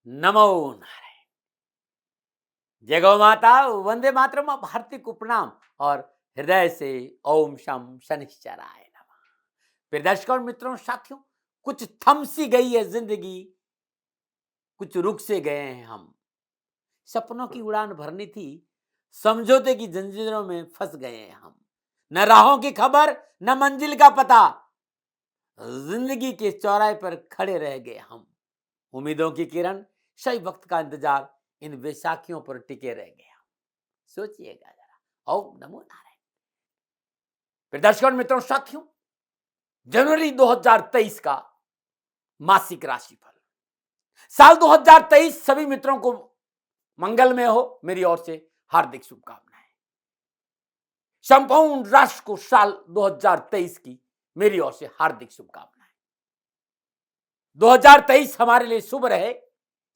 नमो नारायण। जय गौ माता, वंदे मातरम, अब हार्दिक उपनाम और हृदय से ओम शम शनिश्चराय नमः। प्रिय दर्शकों, मित्रों, साथियों, कुछ थम सी गई है जिंदगी, कुछ रुक से गए हैं हम। सपनों की उड़ान भरनी थी, समझौते की जंजीरों में फंस गए हैं हम। न राहों की खबर, न मंजिल का पता, जिंदगी के चौराहे पर खड़े रह गए हम। उम्मीदों की किरण, सही वक्त का इंतजार, इन बैसाखियों पर टिके रह गए हम। सोचिएगा जरा। ओम नमो नारायण। फिर दर्शकों, मित्रों, साथियों, जनवरी 2023 का मासिक राशिफल। साल 2023 सभी मित्रों को मंगलमय हो, मेरी ओर से हार्दिक शुभकामनाएं। संपूर्ण राष्ट्र को साल 2023 की मेरी ओर से हार्दिक शुभकामनाएं। 2023 हमारे लिए शुभ रहे,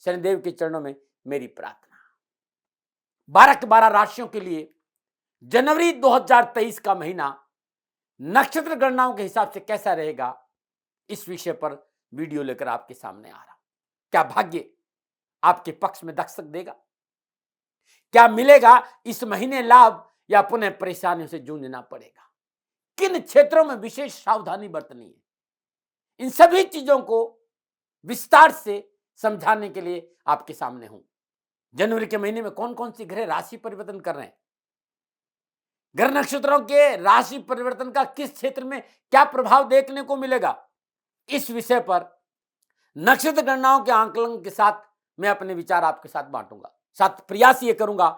शनिदेव के चरणों में मेरी प्रार्थना। 12 के 12 राशियों के लिए जनवरी 2023 का महीना नक्षत्र गणनाओं के हिसाब से कैसा रहेगा, इस विषय पर वीडियो लेकर आपके सामने आ रहा हूं। क्या भाग्य आपके पक्ष में दस्तक देगा? क्या मिलेगा इस महीने लाभ, या पुनः परेशानियों से जूझना पड़ेगा? किन क्षेत्रों में विशेष सावधानी बरतनी है? इन सभी चीजों को विस्तार से समझाने के लिए आपके सामने हूं। जनवरी के महीने में कौन कौन सी ग्रह राशि परिवर्तन कर रहे हैं, ग्रह नक्षत्रों के राशि परिवर्तन का किस क्षेत्र में क्या प्रभाव देखने को मिलेगा, इस विषय पर नक्षत्र गणनाओं के आंकलन के साथ मैं अपने विचार आपके साथ बांटूंगा। साथ प्रयास ये करूंगा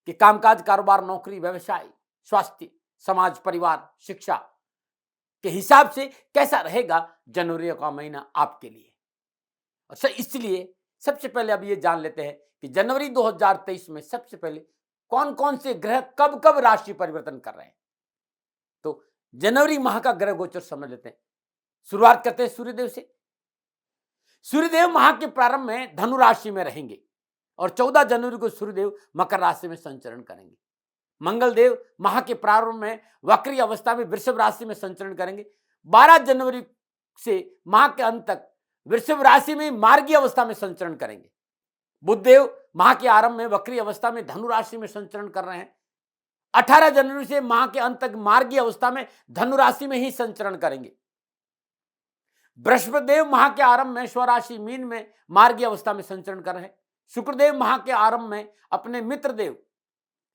कि कामकाज, कारोबार, नौकरी, व्यवसाय, स्वास्थ्य, समाज, परिवार, शिक्षा के हिसाब से कैसा रहेगा जनवरी का महीना आपके लिए। अच्छा, इसलिए सबसे पहले अब ये जान लेते हैं कि जनवरी 2023 में सबसे पहले कौन कौन से ग्रह कब कब राशि परिवर्तन कर रहे हैं। तो जनवरी माह का ग्रह गोचर समझ लेते हैं। शुरुआत करते हैं सूर्यदेव से। सूर्यदेव माह के प्रारंभ में धनु राशि में रहेंगे और 14 जनवरी को सूर्यदेव मकर राशि में संचरण करेंगे। मंगलदेव माह के प्रारंभ में वक्री अवस्था में वृषभ राशि में संचरण करेंगे। 12 जनवरी से माह के अंत तक वृषभ राशि में मार्गी अवस्था में संचरण करेंगे। बुधदेव माह के आरंभ में वक्री अवस्था में धनु राशि में संचरण कर रहे हैं। 18 जनवरी से माह के अंत तक मार्गी अवस्था में धनु राशि में ही संचरण करेंगे। बृहस्पतिदेव माह के आरंभ में स्वराशि मीन में मार्गी अवस्था में संचरण कर रहे हैं। शुक्रदेव माह के आरंभ में अपने मित्र देव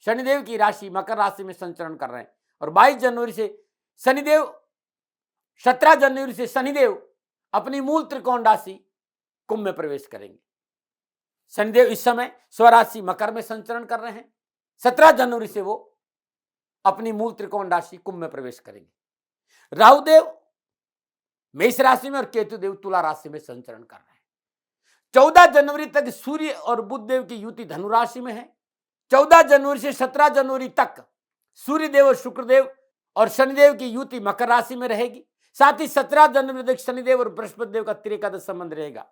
शनिदेव की राशि मकर राशि में संचरण कर रहे हैं। और 22 जनवरी से शनिदेव 17 जनवरी से शनिदेव अपनी मूल त्रिकोण राशि कुंभ में प्रवेश करेंगे। शनिदेव इस समय स्वराशि मकर में संचरण कर रहे हैं। 17 जनवरी से वो अपनी मूल त्रिकोण राशि कुंभ में प्रवेश करेंगे। राहुदेव मेष राशि में और केतुदेव तुला राशि में संचरण कर रहे हैं। 14 जनवरी तक सूर्य और बुधदेव की युति धनु राशि में है। 14 जनवरी से 17 जनवरी तक सूर्यदेव और शुक्रदेव और शनिदेव की युति मकर राशि में रहेगी। साथ ही 17 जनवरी तक शनिदेव और बृहस्पति देव का त्रिकादश संबंध रहेगा।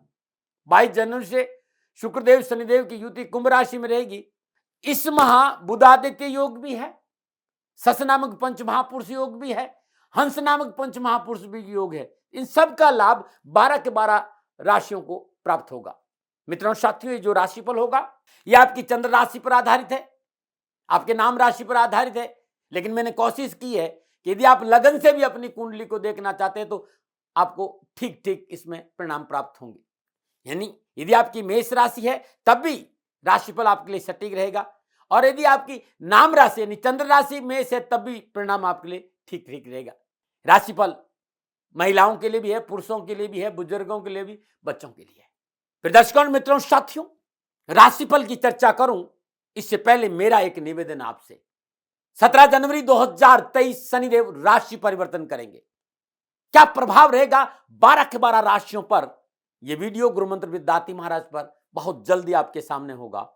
22 जनवरी से शुक्रदेव शनिदेव की युति कुंभ राशि में रहेगी। इस माह बुधादित्य योग भी है, सस नामक पंच महापुरुष योग भी है, हंस नामक पंच महापुरुष भी योग है। इन सब का लाभ 12 के 12 राशियों को प्राप्त होगा। मित्रों, साथियों, ये जो राशिफल होगा यह आपकी चंद्र राशि पर आधारित है, आपके नाम राशि पर आधारित है। लेकिन मैंने कोशिश की है कि यदि आप लगन से भी अपनी कुंडली को देखना चाहते हैं तो आपको ठीक ठीक इसमें परिणाम प्राप्त होंगे। यानी यदि आपकी मेष राशि है तब भी राशिफल आपके लिए सटीक रहेगा, और यदि आपकी नाम राशि यानी चंद्र राशि मेष है तब भी परिणाम आपके लिए ठीक ठीक रहेगा। राशिफल महिलाओं के लिए भी है, पुरुषों के लिए भी है, बुजुर्गों के लिए भी, बच्चों के लिए है। फिर दर्शकों, मित्रों, साथियों, राशिफल की चर्चा करूं इससे पहले मेरा एक निवेदन आपसे। 17 जनवरी 2023 शनिदेव राशि परिवर्तन करेंगे। क्या प्रभाव रहेगा 12 के 12 राशियों पर? यह वीडियो गुरु मंत्र विद्यार्थी महाराज पर बहुत जल्दी आपके सामने होगा,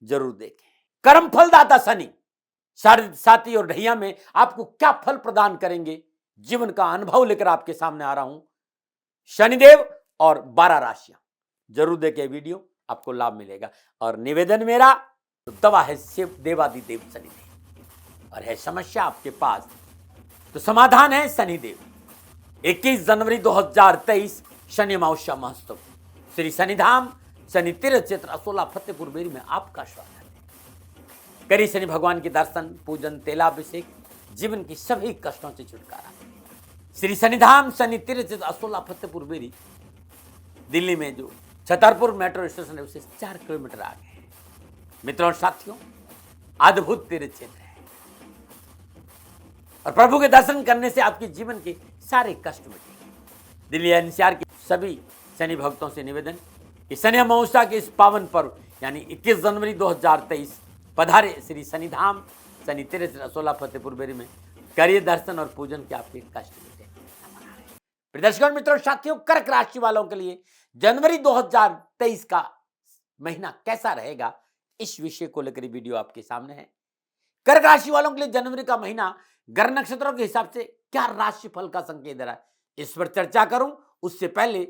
जरूर देखें। कर्म फलदाता शनि साथी और ढैया में आपको क्या फल प्रदान करेंगे, जीवन का अनुभव लेकर आपके सामने आ रहा हूं। शनिदेव और 12 राशियां, जरूर देखें वीडियो, आपको लाभ मिलेगा। और निवेदन मेरा, तो दवा है शिव देवादिदेव शनिदेव, और है समस्या आपके पास तो समाधान है शनिदेव। 21 जनवरी 2023 शनि अमावस्या महोत्सव श्री शनिधाम शनि तीर्थ क्षेत्र असोला फतेहपुर बेरी में आपका स्वागत है। करिए शनि भगवान के दर्शन, पूजन, तेलाभिषेक, जीवन की सभी कष्टों से छुटकारा। श्री शनिधाम शनि तीर्थ क्षेत्र असोला फतेहपुर बेरी दिल्ली में जो छतरपुर मेट्रो स्टेशन है उससे 4 किलोमीटर आगे है। मित्रों और साथियों, अद्भुत तीर्थ क्षेत्र है और प्रभु के दर्शन करने से आपके जीवन के सारे कष्ट मिटेंगे। दिल्ली एनसीआर के सभी शनि भक्तों से निवेदन कि शनि अमावस्या के इस पावन पर्व यानी 21 जनवरी 2023 पधारे श्री शनिधाम शनि तीर्थ असोला फतेहपुर बेरी में करिए दर्शन और पूजन के आपके कष्ट मिटे। दर्शकों, मित्रों, साथियों, कर्क राशि वालों के लिए जनवरी 2023 का महीना कैसा रहेगा, इस विषय को लेकर वीडियो आपके सामने है। कर्क राशि वालों के लिए जनवरी का महीना ग्रह नक्षत्रों के हिसाब से क्या राशिफल का संकेत दे रहा है, इस पर चर्चा करूं। उससे पहले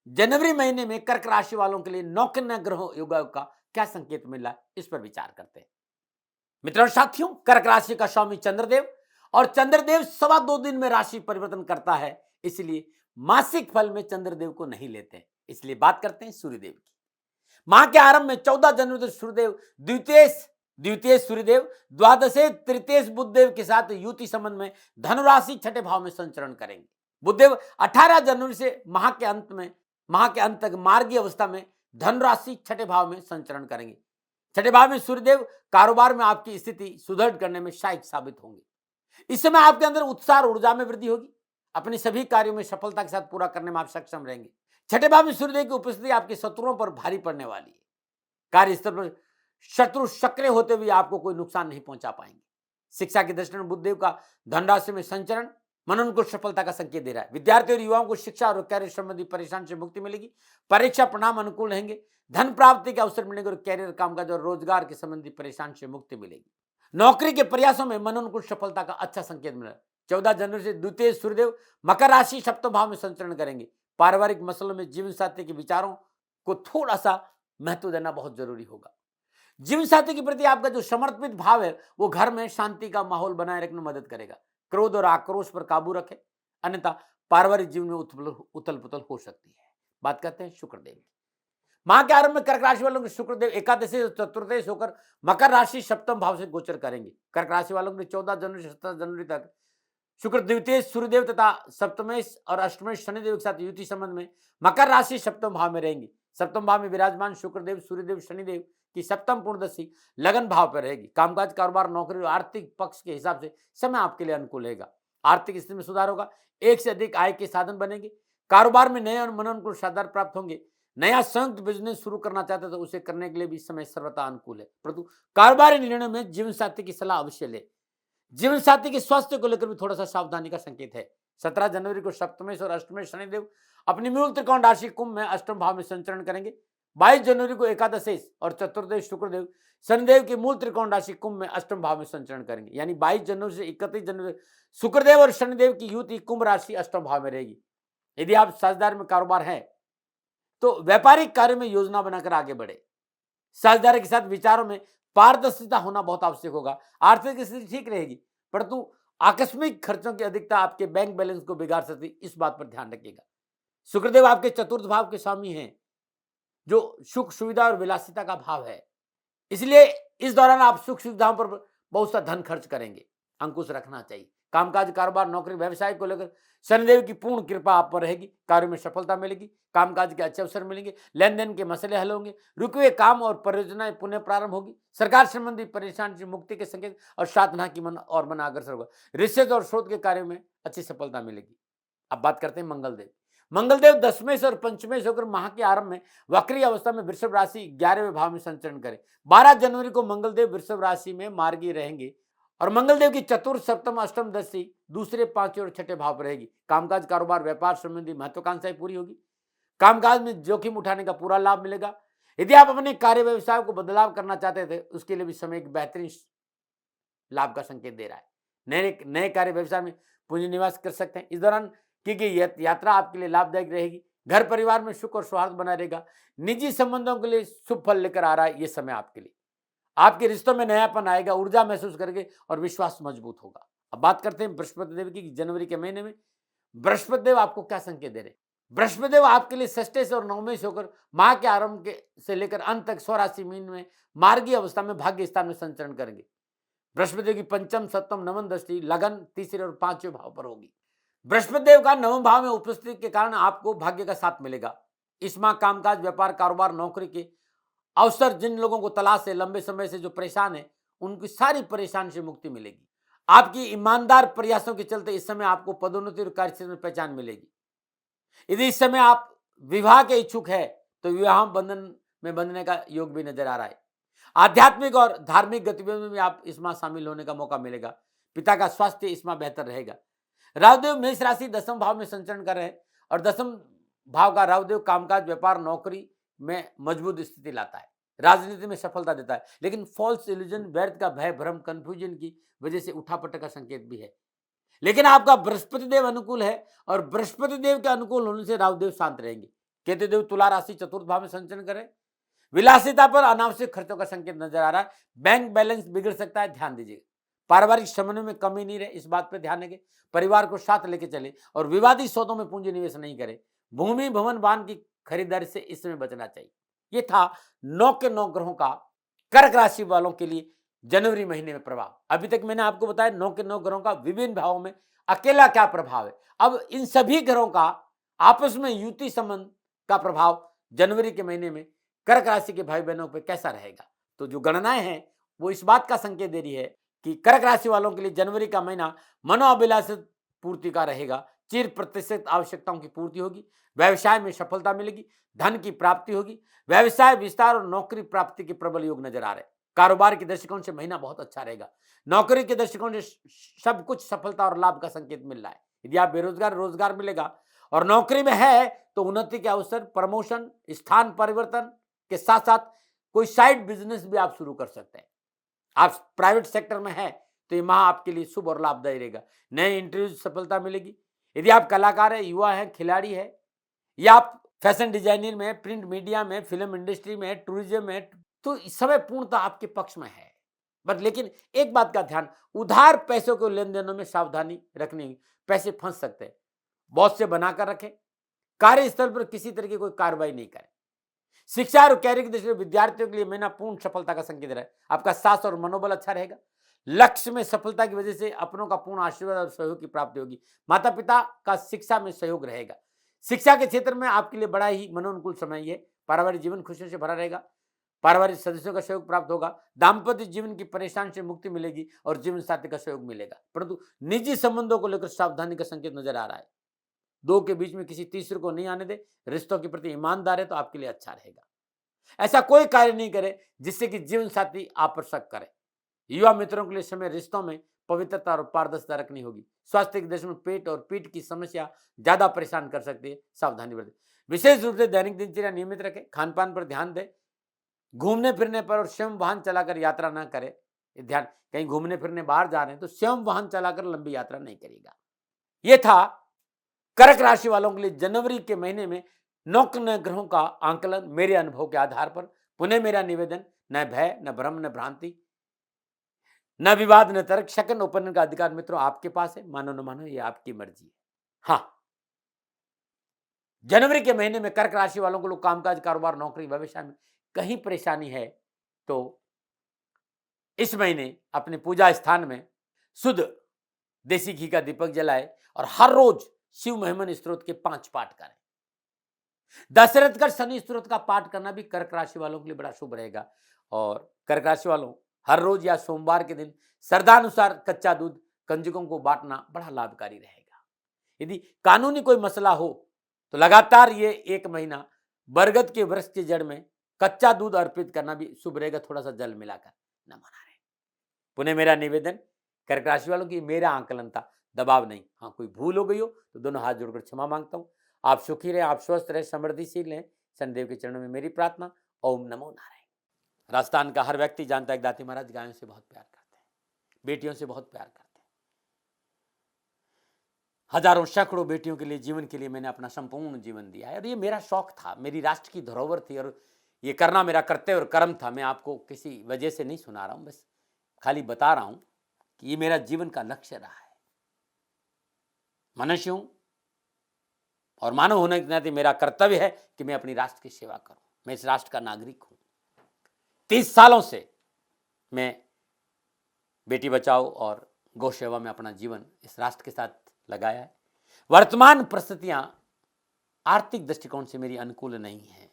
जनवरी महीने में कर्क राशि वालों के लिए नौकन्या ग्रहों योगा का क्या संकेत मिला, इस पर विचार करते हैं। मित्रों साथियों, कर्क राशि का स्वामी चंद्रदेव और चंद्रदेव 2.25 दिन में राशि परिवर्तन करता है, इसलिए मासिक फल में चंद्रदेव को नहीं लेते हैं। इसलिए बात करते हैं सूर्यदेव की। माह के आरंभ में 14 जनवरी सूर्यदेव द्वितीय सूर्यदेव द्वादशे तृतीय बुधदेव के साथ युति संबंध में धनुराशि छठे भाव में संचरण करेंगे। बुधदेव 18 जनवरी से माह के अंत तक मार्गीय अवस्था में धनुराशि छठे भाव में संचरण करेंगे। छठे भाव में सूर्यदेव कारोबार में आपकी स्थिति सुदृढ़ करने में सहायक साबित होंगे। इस समय आपके अंदर उत्साह और ऊर्जा में वृद्धि होगी। अपने सभी कार्यों में सफलता के साथ पूरा करने में आप सक्षम रहेंगे। छठे भाव में सूर्यदेव की उपस्थिति आपके शत्रुओं पर भारी पड़ने वाली है। कार्यस्थल पर शत्रु सक्रिय होते हुए आपको कोई नुकसान नहीं पहुंचा पाएंगे। शिक्षा की दृष्टि में बुधदेव का धनराशि में संचरण मनन को सफलता का संकेत दे रहा है। विद्यार्थियों और युवाओं को शिक्षा और कैरियर संबंधी परेशानी से मुक्ति मिलेगी। परीक्षा परिणाम अनुकूल रहेंगे। धन प्राप्ति के अवसर मिलेंगे और कैरियर, कामकाज और रोजगार के संबंधी परेशानी से मुक्ति मिलेगी। नौकरी के प्रयासों में मनन को सफलता का अच्छा संकेत मिल रहा है। 14 जनवरी से द्वितीय सूर्यदेव मकर राशि सप्तम भाव में संचरण करेंगे। पारिवारिक मसलों में जीवन साथी के विचारों को थोड़ा सा महत्व देना बहुत जरूरी होगा। जीवन साथी के प्रति आपका जो समर्पित भाव है वो घर में शांति का माहौल बनाए रखने में मदद करेगा। क्रोध और आक्रोश पर काबू रखें, अन्यथा पारिवारिक जीवन में उथल पुथल हो सकती है। बात करते हैं शुक्रदेव की। माह के आरंभ में कर्क राशि वालों के शुक्रदेव एकादशी और चतुर्दश होकर मकर राशि सप्तम भाव से गोचर करेंगे। कर्क राशि वालों के 14 जनवरी से 17 जनवरी तक शुक्र द्वितीय सूर्यदेव तथा सप्तमेश और अष्टमेश शनिदेव के साथ युति संबंध में मकर राशि सप्तम भाव में रहेंगी। सप्तम भाव में विराजमान शुक्रदेव सूर्यदेव शनिदेव की सप्तम पूर्णदशी लगन भाव पर रहेगी। कामकाज, कारोबार, नौकरी और आर्थिक पक्ष के हिसाब से समय आपके लिए अनुकूल रहेगा। आर्थिक स्थिति में सुधार होगा। एक से अधिक आय के साधन बनेंगे। कारोबार में नए और मनोनुकूल साधन प्राप्त होंगे। नया संयुक्त बिजनेस शुरू करना चाहते तो उसे करने के लिए भी समय सर्वथा अनुकूल है, परंतु कारोबारी निर्णय में जीवन साथी की सलाह अवश्य ले। जीवन साथी के स्वास्थ्य को लेकर भी थोड़ा सा सावधानी का संकेत है। 17 जनवरी को सप्तमेश और अष्टमेश शनिदेव अपनी मूल त्रिकोण राशि कुंभ में अष्टम भाव में संचरण करेंगे। 22 जनवरी को एकादशेश और चतुर्दश शुक्रदेव शनिदेव की मूल त्रिकोण राशि कुंभ में अष्टम भाव में संचरण करेंगे। यानी 22 जनवरी से 31 जनवरी शुक्रदेव और शनिदेव की युति कुंभ राशि अष्टम भाव में रहेगी। यदि आप साझेदार में कारोबार है तो व्यापारिक कार्य में योजना बनाकर आगे बढ़े। साझेदार के साथ विचारों में पारदर्शिता होना बहुत आवश्यक होगा। आर्थिक स्थिति ठीक रहेगी, परंतु आकस्मिक खर्चों की अधिकता आपके बैंक बैलेंस को बिगाड़ सकती, इस बात पर ध्यान रखिएगा। शुक्रदेव आपके चतुर्थ भाव के स्वामी हैं, जो सुख सुविधा और विलासिता का भाव है। इसलिए इस दौरान आप सुख सुविधाओं पर बहुत सा धन खर्च करेंगे, अंकुश रखना चाहिए। कामकाज, कारोबार, नौकरी, व्यवसाय को लेकर शनिदेव की पूर्ण कृपा आप पर रहेगी। कार्य में सफलता मिलेगी। कामकाज के अच्छे अवसर मिलेंगे। लेन देन के मसले हल होंगे। रुके हुए काम और परियोजनाएं पुनः प्रारंभ होगी। सरकार संबंधी परेशानी से मुक्ति के संकेत और साधना की मन अग्रसर होगा। रिसर्च और शोध के कार्यों में अच्छी सफलता मिलेगी। अब बात करते हैं मंगलदेव। मंगलदेव दशमेश और पंचमेश होकर माह के आरंभ में वक्री अवस्था में वृषभ राशि 11वें भाव में संचरण करें। 12 जनवरी को मंगलदेव वृषभ राशि में मार्गी रहेंगे और मंगलदेव की चतुर्थ, सप्तम, अष्टम दशा दूसरे, पांचवें और छठे भाव पर रहेगी। कामकाज, कारोबार, व्यापार संबंधी महत्वाकांक्षाएं पूरी होगी। कामकाज में जोखिम उठाने का पूरा लाभ मिलेगा। यदि आप अपने कार्य व्यवसाय को बदलाव करना चाहते थे, उसके लिए भी समय एक बेहतरीन लाभ का संकेत दे रहा है। नए कार्य व्यवसाय में पूंजी निवास कर सकते हैं। इस दौरान क्योंकि यात्रा आपके लिए लाभदायक रहेगी। घर परिवार में सुख और सौहार्द बना रहेगा। निजी संबंधों के लिए शुभ फल लेकर आ रहा है ये समय आपके लिए। आपके रिश्तों में नयापन आएगा, ऊर्जा महसूस करके और विश्वास मजबूत होगा। अब बात करते हैं बृहस्पति देव की। जनवरी के महीने में बृहस्पति देव आपको क्या संकेत दे रहे हैं। बृहस्पति देव आपके लिए षष्ठे से और नवमे से होकर माह के आरंभ के से लेकर अंत तक स्वराशि मीन में मार्गीय अवस्था में भाग्य स्थान में संचरण करेंगे। बृहस्पति देव की पंचम, सप्तम, नवम दृष्टि लगन, तीसरे और पांचवें भाव पर होगी। बृहस्पति देव का नवम भाव में उपस्थिति के कारण आपको भाग्य का साथ मिलेगा। इस माह कामकाज, व्यापार, कारोबार, नौकरी के अवसर, जिन लोगों को तलाश है, लंबे समय से जो परेशान है, उनकी सारी परेशानी से मुक्ति मिलेगी। आपकी ईमानदार प्रयासों के चलते इस समय आपको पदोन्नति और कार्यक्षेत्र में पहचान मिलेगी। यदि इस समय आप विवाह के इच्छुक है तो विवाह बंधन में बंधने का योग भी नजर आ रहा है। आध्यात्मिक और धार्मिक गतिविधियों में भी आप इस माह शामिल होने का मौका मिलेगा। पिता का स्वास्थ्य इस माह बेहतर रहेगा। राहुदेव मेष राशि दसम भाव में संचरण कर रहे हैं और दसम भाव का राहुदेव कामकाज, व्यापार, नौकरी में मजबूत स्थिति लाता है, राजनीति में सफलता देता है, लेकिन फॉल्स इल्यूजन, व्यर्थ का भय, भ्रम, कंफ्यूजन की वजह से उठापटक का संकेत भी है। लेकिन आपका बृहस्पति देव अनुकूल है और बृहस्पति देव के अनुकूल होने से राहुदेव शांत रहेंगे। केतु देव तुला राशि चतुर्थ भाव में संचरण करें। विलासिता पर अनावश्यक खर्चों का संकेत नजर आ रहा है। बैंक बैलेंस बिगड़ सकता है, ध्यान दीजिएगा। पारिवारिक समन्वय में कमी नहीं रहे, इस बात पर ध्यान देंगे। परिवार को साथ लेके चले और विवादित सौदों में पूंजी निवेश नहीं करें। भूमि, भवन, वाहन की खरीदारी से इस समय बचना चाहिए। ये था 9 के 9 ग्रहों का कर्क राशि वालों के लिए जनवरी महीने में प्रभाव। अभी तक मैंने आपको बताया 9 के 9 ग्रहों का विभिन्न भावों में अकेला क्या प्रभाव है। अब इन सभी ग्रहों का आपस में युति संबंध का प्रभाव जनवरी के महीने में कर्क राशि के भाई बहनों पर कैसा रहेगा। तो जो गणनाएं हैं वो इस बात का संकेत दे रही है कि कर्क राशि वालों के लिए जनवरी का महीना मनोअभिलाषित पूर्ति का रहेगा। चिर प्रतिशत आवश्यकताओं की पूर्ति होगी। व्यवसाय में सफलता मिलेगी। धन की प्राप्ति होगी। व्यवसाय विस्तार और नौकरी प्राप्ति के प्रबल योग नजर आ रहे हैं। कारोबार के दृष्टिकोण से महीना बहुत अच्छा रहेगा। नौकरी के दृष्टिकोण से सब कुछ सफलता और लाभ का संकेत मिल रहा है। यदि आप बेरोजगार, रोजगार मिलेगा और नौकरी में है तो उन्नति के अवसर, प्रमोशन, स्थान परिवर्तन के साथ साथ कोई साइड बिजनेस भी आप शुरू कर सकते हैं। आप प्राइवेट सेक्टर में है तो ये माह आपके लिए शुभ और लाभदायी रहेगा। नए इंटरव्यू सफलता मिलेगी। यदि आप कलाकार है, युवा है, खिलाड़ी है या आप फैशन डिजाइनिंग में, प्रिंट मीडिया में, फिल्म इंडस्ट्री में, टूरिज्म में, तो इस समय पूर्णतः आपके पक्ष में है। बट लेकिन एक बात का ध्यान, उधार पैसों के लेन देनों में सावधानी रखनी। पैसे फंस सकते हैं। बॉस से बनाकर रखें। कार्यस्थल पर किसी तरह की कोई कार्रवाई नहीं करें। शिक्षा और कैरियर की दृष्टि से विद्यार्थियों के लिए महीना पूर्ण सफलता का संकेत रहा है। आपका साहस और मनोबल अच्छा रहेगा। लक्ष्य में सफलता की वजह से अपनों का पूर्ण आशीर्वाद और सहयोग की प्राप्ति होगी। माता पिता का शिक्षा में सहयोग रहेगा। शिक्षा के क्षेत्र में आपके लिए बड़ा ही मनोनुकूल समय है। पारिवारिक जीवन खुशियों से भरा रहेगा। पारिवारिक सदस्यों का सहयोग प्राप्त होगा। दाम्पत्य जीवन की परेशानी से मुक्ति मिलेगी और जीवन साथी का सहयोग मिलेगा। परंतु निजी संबंधों को लेकर सावधानी का संकेत नजर आ रहा है। दो के बीच में किसी तीसरे को नहीं आने दे। रिश्तों के प्रति ईमानदार है तो आपके लिए अच्छा रहेगा। ऐसा कोई कार्य नहीं करे जिससे कि जीवन साथी आकर्षक करे। युवा मित्रों के लिए समय रिश्तों में पवित्रता और पारदर्शिता रखनी होगी। स्वास्थ्य के दृष्टि में पेट और पीठ की समस्या ज्यादा परेशान कर सकती है, सावधानी बरतें। विशेष रूप से दैनिक दिनचर्या नियमित रखें। खान पान पर ध्यान दें। घूमने फिरने पर और स्वयं वाहन चलाकर यात्रा ना करें। ध्यान, कहीं घूमने फिरने बाहर जा रहे हैं तो स्वयं वाहन चलाकर लंबी यात्रा नहीं करिएगा। यह था कर्क राशि वालों के लिए जनवरी के महीने में 9 ग्रहों का आंकलन मेरे अनुभव के आधार पर। पुनः मेरा निवेदन, न भय, न भ्रम, न भ्रांति, न विवाद, न तर्क, सेकंड ओपिनियन का अधिकार मित्रों आपके पास है। मानो न मानो ये आपकी मर्जी है। हाँ, जनवरी के महीने में कर्क राशि वालों को लोग कामकाज, कारोबार, नौकरी, व्यवसाय में कहीं परेशानी है तो इस महीने अपने पूजा स्थान में शुद्ध देसी घी का दीपक जलाए और हर रोज शिव महिमन स्त्रोत के 5 पाठ करें। दशरथ कर शनि स्त्रोत का पाठ करना भी कर्क राशि वालों के लिए बड़ा शुभ रहेगा। और कर्क राशि वालों हर रोज या सोमवार के दिन श्रद्धानुसार कच्चा दूध कंजकों को बांटना बड़ा लाभकारी रहेगा। यदि कानूनी कोई मसला हो तो लगातार ये 1 महीना बरगद के वृक्ष की जड़ में कच्चा दूध अर्पित करना भी शुभ रहेगा। थोड़ा सा जल मिलाकर न मना रहे। पुनः मेरा निवेदन, कर्क राशि वालों की मेरा आंकलन था, दबाव नहीं। हाँ, कोई भूल हो गई हो तो दोनों हाथ जोड़कर क्षमा मांगता हूँ। आप सुखी रहे, आप स्वस्थ रहे, समृद्धिशील रहें, शनिदेव के चरणों में मेरी प्रार्थना। ओम नमो नारायण। राजस्थान का हर व्यक्ति जानता है दाती महाराज गायों से बहुत प्यार करते हैं, बेटियों से बहुत प्यार करते हैं। हजारों सैकड़ों बेटियों के लिए, जीवन के लिए मैंने अपना संपूर्ण जीवन दिया है और ये मेरा शौक था, मेरी राष्ट्र की धरोहर थी और ये करना मेरा कर्तव्य और कर्म था। मैं आपको किसी वजह से नहीं सुना रहा हूं, बस खाली बता रहा हूं कि ये मेरा जीवन का लक्ष्य रहा है। मनुष्य हूं, और मानव होने के नाते मेरा कर्तव्य है कि मैं अपनी राष्ट्र की सेवा करूं। मैं इस राष्ट्र का नागरिक हूं। 30 सालों से मैं बेटी बचाओ और गौ सेवा में अपना जीवन इस राष्ट्र के साथ लगाया है। वर्तमान परिस्थितियां आर्थिक दृष्टिकोण से मेरी अनुकूल नहीं है।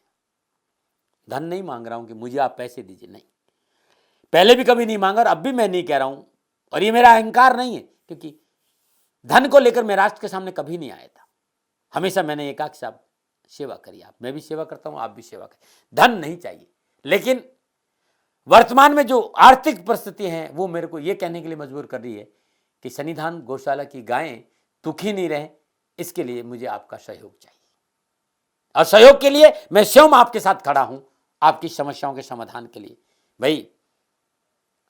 धन नहीं मांग रहा हूं कि मुझे आप पैसे दीजिए, नहीं, पहले भी कभी नहीं मांगा और अब भी मैं नहीं कह रहा हूं, और ये मेरा अहंकार नहीं है, क्योंकि धन को लेकर मैं राष्ट्र के सामने कभी नहीं आया था। हमेशा मैंने ये कहा कि साहब सेवा करिए, आप, मैं भी सेवा करता हूं, आप भी सेवा करें, धन नहीं चाहिए। लेकिन वर्तमान में जो आर्थिक परिस्थिति है वो मेरे को ये कहने के लिए मजबूर कर रही है कि सन्निधान गौशाला की गायें दुखी नहीं रहे, इसके लिए मुझे आपका सहयोग चाहिए। और सहयोग के लिए मैं स्वयं आपके साथ खड़ा हूं, आपकी समस्याओं के समाधान के लिए। भाई,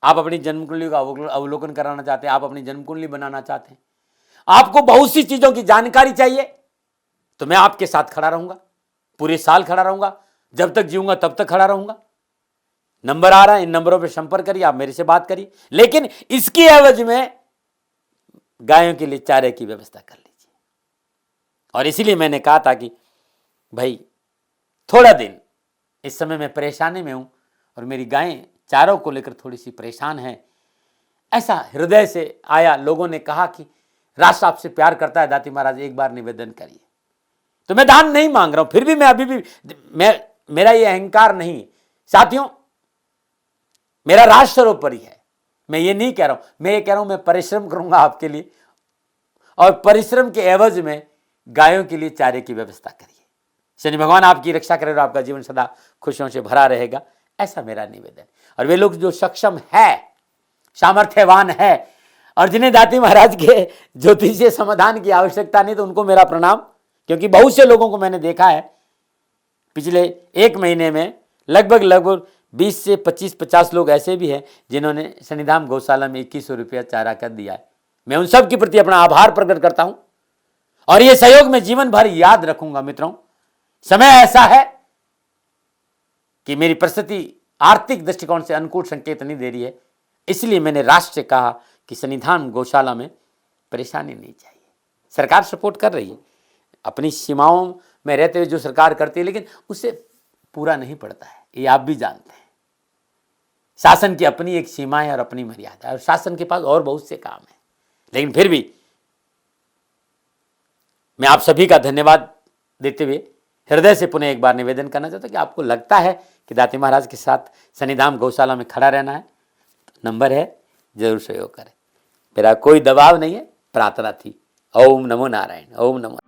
आप अपनी जन्म कुंडली का अवलोकन कराना चाहते हैं, आप अपनी जन्म कुंडली बनाना चाहते हैं, आपको बहुत सी चीजों की जानकारी चाहिए, तो मैं आपके साथ खड़ा रहूंगा, पूरे साल खड़ा रहूंगा, जब तक जीऊंगा तब तक खड़ा रहूंगा। नंबर आ रहा है, इन नंबरों पर संपर्क करिए, आप मेरे से बात करिए, लेकिन इसकी एवज में गायों के लिए चारे की व्यवस्था कर लीजिए। और इसीलिए मैंने कहा था कि भाई थोड़ा दिन, इस समय मैं परेशानी में हूं और मेरी गायें चारों को लेकर थोड़ी सी परेशान है। ऐसा हृदय से आया, लोगों ने कहा कि राष्ट्र आपसे प्यार करता है दाती महाराज, एक बार निवेदन करिए। तो मैं दान नहीं मांग रहा हूं, फिर भी मैं अभी भी मेरा ये अहंकार नहीं साथियों, मेरा राष्ट्र सर्वोपरि है। मैं ये नहीं कह रहा हूं, मैं ये कह रहा हूं मैं परिश्रम करूंगा आपके लिए, और परिश्रम के एवज में गायों के लिए चारे की व्यवस्था करिए। शनि भगवान आपकी रक्षा करे और आपका जीवन सदा खुशियों से भरा रहेगा, ऐसा मेरा निवेदन। और वे लोग जो सक्षम है, सामर्थ्यवान है, और जिन्हें दाती महाराज के ज्योतिषीय समाधान की आवश्यकता नहीं, तो उनको मेरा प्रणाम, क्योंकि बहुत से लोगों को मैंने देखा है पिछले 1 महीने में लगभग 20 से 25-50 लोग ऐसे भी हैं जिन्होंने सन्निधान गौशाला में 2100 रुपया चारा कर दिया है। मैं उन सब के प्रति अपना आभार प्रकट करता हूं, और यह सहयोग मैं जीवन भर याद रखूंगा। मित्रों, समय ऐसा है कि मेरी परिस्थिति आर्थिक दृष्टिकोण से अनुकूल संकेत नहीं दे रही है, इसलिए मैंने राष्ट्र से कहा कि सन्निधान गौशाला में परेशानी नहीं चाहिए। सरकार सपोर्ट कर रही है, अपनी सीमाओं में रहते हुए जो सरकार करती है, लेकिन उससे पूरा नहीं पड़ता है, ये आप भी जानते हैं। शासन की अपनी एक सीमा है और अपनी मर्यादा है, और शासन के पास और बहुत से काम है। लेकिन फिर भी मैं आप सभी का धन्यवाद देते हुए हृदय से पुनः एक बार निवेदन करना चाहता हूं कि आपको लगता है कि दाती महाराज के साथ सन्निधान गौशाला में खड़ा रहना है, तो नंबर है, जरूर सहयोग करें। मेरा कोई दबाव नहीं है, प्रार्थना थी। ओम नमो नारायण। ओम नमो।